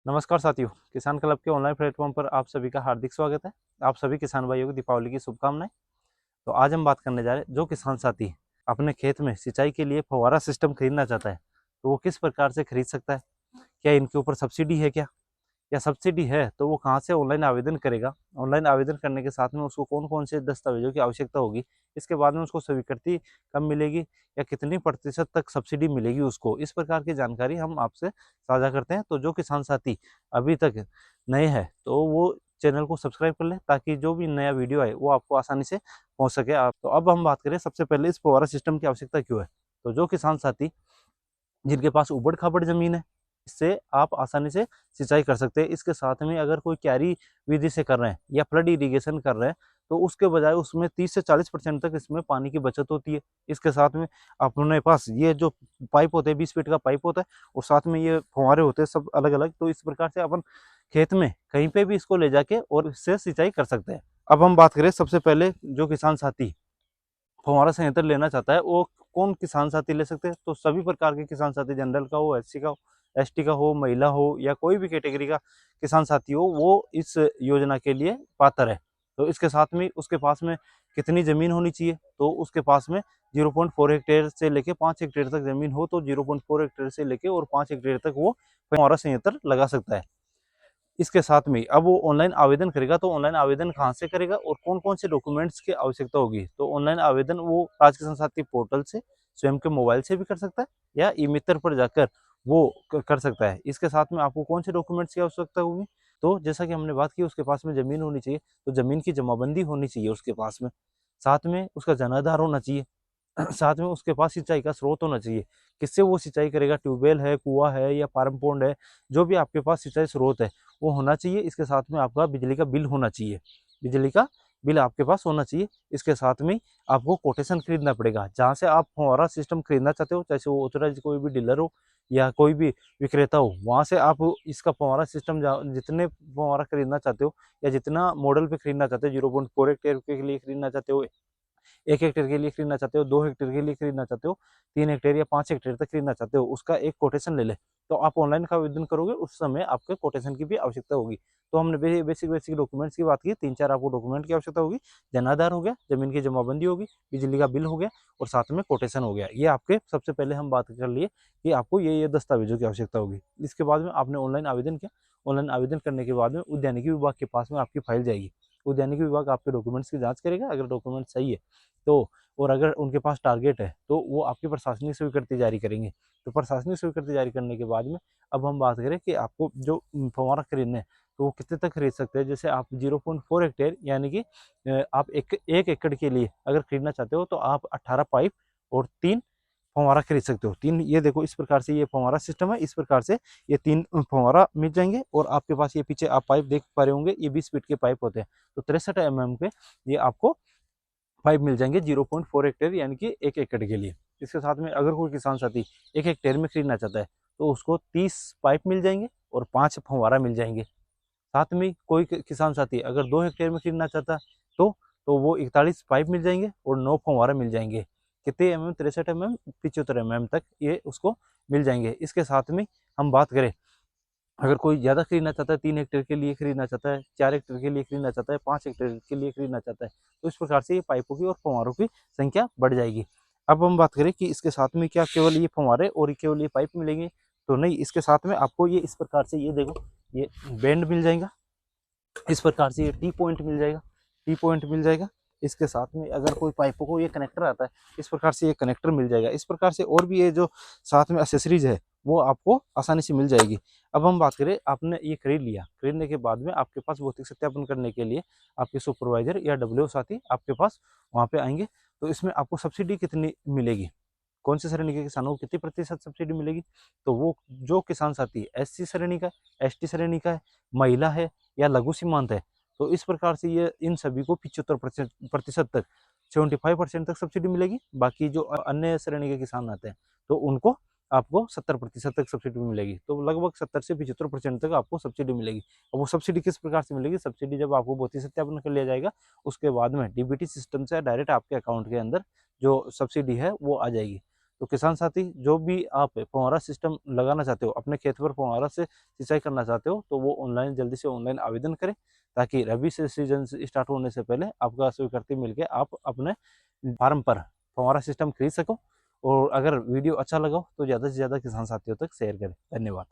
नमस्कार साथियों, किसान क्लब के ऑनलाइन प्लेटफॉर्म पर आप सभी का हार्दिक स्वागत है। आप सभी किसान भाइयों को दीपावली की शुभकामनाएं। तो आज हम बात करने जा रहे हैं, जो किसान साथी अपने खेत में सिंचाई के लिए फव्वारा सिस्टम खरीदना चाहता है तो वो किस प्रकार से खरीद सकता है। क्या इनके ऊपर सब्सिडी है क्या, या सब्सिडी है तो वो कहाँ से ऑनलाइन आवेदन करेगा। ऑनलाइन आवेदन करने के साथ में उसको कौन कौन से दस्तावेजों की आवश्यकता होगी। इसके बाद में उसको स्वीकृति कब मिलेगी, या कितनी प्रतिशत तक सब्सिडी मिलेगी उसको। इस प्रकार की जानकारी हम आपसे साझा करते हैं। तो जो किसान साथी अभी तक नए हैं तो वो चैनल को सब्सक्राइब कर ले, ताकि जो भी नया वीडियो आए वो आपको आसानी से पहुंच सके। आप तो अब हम बात करें सबसे पहले इस फव्वारा सिस्टम की आवश्यकता क्यों है। तो जो किसान साथी जिनके पास उबड़ खाबड़ जमीन है, इससे आप आसानी से सिंचाई कर सकते हैं। इसके साथ में अगर कोई क्यारी विधि से कर रहे हैं या फ्लड इरिगेशन कर रहे हैं तो उसके बजाय उसमें 30 से 40% तक इसमें पानी की बचत होती है। इसके साथ में अपने पास ये जो पाइप होते हैं, 20 फीट का पाइप होता है, और साथ में ये फुहारे होते हैं सब अलग अलग। तो इस प्रकार से अपन खेत में कहीं पे भी इसको ले जाके और इससे सिंचाई कर सकते हैं। अब हम बात करें सबसे पहले, जो किसान साथी फव्वारा संयंत्र लेना चाहता है वो कौन किसान साथी ले सकते हैं। तो सभी प्रकार के किसान साथी, जनरल का हो, एससी का हो, एसटी का हो, महिला हो, या कोई भी कैटेगरी का किसान साथी हो, वो इस योजना के लिए पात्र है। तो इसके साथ में उसके पास में कितनी जमीन होनी चाहिए, तो उसके पास में 0.4 हेक्टेयर से लेके 5 हेक्टेयर तक जमीन हो तो 0.4 हेक्टेयर से लेके और 5 हेक्टेयर तक वो फव्वारा संयंत्र लगा सकता है। इसके साथ में अब वो ऑनलाइन आवेदन करेगा तो ऑनलाइन आवेदन कहाँ से करेगा और कौन कौन से डॉक्यूमेंट्स की आवश्यकता होगी। तो ऑनलाइन आवेदन वो राज्य किसान साथी पोर्टल से स्वयं के मोबाइल से भी कर सकता है, या ई मित्र पर जाकर वो कर सकता है। इसके साथ में आपको कौन से डॉक्यूमेंट्स की आवश्यकता होगी, तो जैसा कि हमने बात की उसके पास में जमीन होनी चाहिए, तो जमीन की जमाबंदी होनी चाहिए उसके पास में। साथ में उसका जनाधार होना चाहिए। साथ में उसके पास सिंचाई का स्रोत होना चाहिए। किससे वो सिंचाई करेगा, ट्यूबवेल है, कुआं है, या फार्म पॉन्ड है, जो भी आपके पास सिंचाई स्रोत है वो होना चाहिए। इसके साथ में आपका बिजली का बिल होना चाहिए, बिजली का बिल आपके पास होना चाहिए। इसके साथ में आपको कोटेशन खरीदना पड़ेगा। जहाँ से आप फव्वारा सिस्टम खरीदना चाहते हो, चाहे वो ऑथराइज कोई भी डीलर हो या कोई भी विक्रेता हो, वहाँ से आप इसका फव्वारा सिस्टम जितने फव्वारा खरीदना चाहते हो या जितना मॉडल पे खरीदना चाहते हो, 0.4 हेक्टेयर के लिए खरीदना चाहते हो, 1 हेक्टेयर के लिए खरीदना चाहते हो, 2 हेक्टेयर के लिए खरीदना चाहते हो, 3 हेक्टेयर या 5 हेक्टेयर तक खरीदना चाहते हो, उसका एक कोटेशन ले ले। तो आप ऑनलाइन का आवेदन करोगे उस समय आपके कोटेशन की भी आवश्यकता होगी। तो हमने बेसिक बेसिक डॉक्यूमेंट्स की बात की, 3-4 आपको डॉक्यूमेंट की आवश्यकता होगी। जनाधार हो गया, जमीन की जमाबंदी होगी, बिजली का बिल हो गया, और साथ में कोटेशन हो गया। ये आपके सबसे पहले हम बात कर लिए कि आपको ये दस्तावेजों की आवश्यकता होगी। इसके बाद में आपने ऑनलाइन आवेदन किया। ऑनलाइन आवेदन करने के बाद में उद्यानिकी विभाग के पास में आपकी फाइल जाएगी। उद्यानिकी विभाग आपके डॉक्यूमेंट्स की जांच करेगा। अगर डॉक्यूमेंट सही है तो, और अगर उनके पास टारगेट है तो वो आपकी प्रशासनिक स्वीकृति जारी करेंगे। तो प्रशासनिक स्वीकृति जारी करने के बाद में अब हम बात करें कि आपको जो फव्वारा खरीदने हैं तो वो कितने तक खरीद सकते हैं। जैसे आप 0.4 हेक्टेयर यानी कि आप एक एकड़ के लिए अगर खरीदना चाहते हो तो आप 18 पाइप और 3 फव्वारा खरीद सकते हो। 3, ये देखो इस प्रकार से ये फव्वारा सिस्टम है। इस प्रकार से ये 3 फव्वारा मिल जाएंगे। और आपके पास ये पीछे आप पाइप देख पा रहे होंगे, ये 20 फीट के पाइप होते हैं। तो 63 mm के ये आपको पाइप मिल जाएंगे 0.4 हेक्टेयर यानी कि 1 एकड़ के लिए। इसके साथ में अगर कोई किसान साथी 1 हेक्टेयर में खरीदना चाहता है तो उसको 30 पाइप मिल जाएंगे और 5 फव्वारा मिल जाएंगे। साथ में कोई किसान साथी अगर 2 हेक्टेयर में खरीदना चाहता है तो वो 41 पाइप मिल जाएंगे और 9 फव्वारा मिल जाएंगे। कितने mm, 63 mm, 75 mm तक ये उसको मिल जाएंगे। इसके साथ में हम बात करें, अगर कोई ज़्यादा खरीदना चाहता है, 3 हेक्टेयर के लिए खरीदना चाहता है, 4 हेक्टेयर के लिए खरीदना चाहता है, 5 हेक्टेयर के लिए खरीदना चाहता है, तो इस प्रकार से ये पाइपों की और फव्वारों की संख्या बढ़ जाएगी। अब हम बात करें कि इसके साथ में क्या केवल ये फव्वारे और केवल ये पाइप मिलेंगे, तो नहीं। इसके साथ में आपको ये इस प्रकार से, ये देखो, ये बैंड मिल जाएगा। इस प्रकार से ये टी पॉइंट मिल जाएगा, टी पॉइंट मिल जाएगा। इसके साथ में अगर कोई पाइपों को ये कनेक्टर आता है, इस प्रकार से ये कनेक्टर मिल जाएगा। इस प्रकार से और भी ये जो साथ में एसेसरीज है वो आपको आसानी से मिल जाएगी। अब हम बात करें, आपने ये खरीद लिया, खरीदने के बाद में आपके पास भौतिक सत्यापन करने के लिए आपके सुपरवाइजर या डब्ल्यू साथी आपके पास वहाँ पे आएंगे। तो इसमें आपको सब्सिडी कितनी मिलेगी, कौन सी श्रेणी के किसानों को कितनी प्रतिशत सब्सिडी मिलेगी, तो वो जो किसान साथी एससी श्रेणी का, एसटी श्रेणी का है, महिला है, या लघु सीमांत है, तो इस प्रकार से ये इन सभी को 75% प्रतिशत तक, 75% तक सब्सिडी मिलेगी। बाकी जो अन्य श्रेणी के किसान आते हैं तो उनको आपको 70% तक सब्सिडी मिलेगी। तो लगभग 70 से 75% तक आपको सब्सिडी मिलेगी। अब वो सब्सिडी किस प्रकार से मिलेगी, सब्सिडी जब आपको भौतिक सत्यापन कर लिया जाएगा उसके बाद में डीबीटी सिस्टम से डायरेक्ट आपके अकाउंट के अंदर जो सब्सिडी है वो आ जाएगी। तो किसान साथी, जो भी आप फव्वारा सिस्टम लगाना चाहते हो, अपने खेत पर फव्वारा से सिंचाई करना चाहते हो, तो वो ऑनलाइन जल्दी से ऑनलाइन आवेदन करें, ताकि रबी से सीजन स्टार्ट होने से पहले आपका स्वीकृति मिलकर आप अपने फार्म पर फव्वारा सिस्टम खरीद सको। और अगर वीडियो अच्छा लगा तो ज़्यादा से ज़्यादा किसान साथियों तक शेयर करें। धन्यवाद।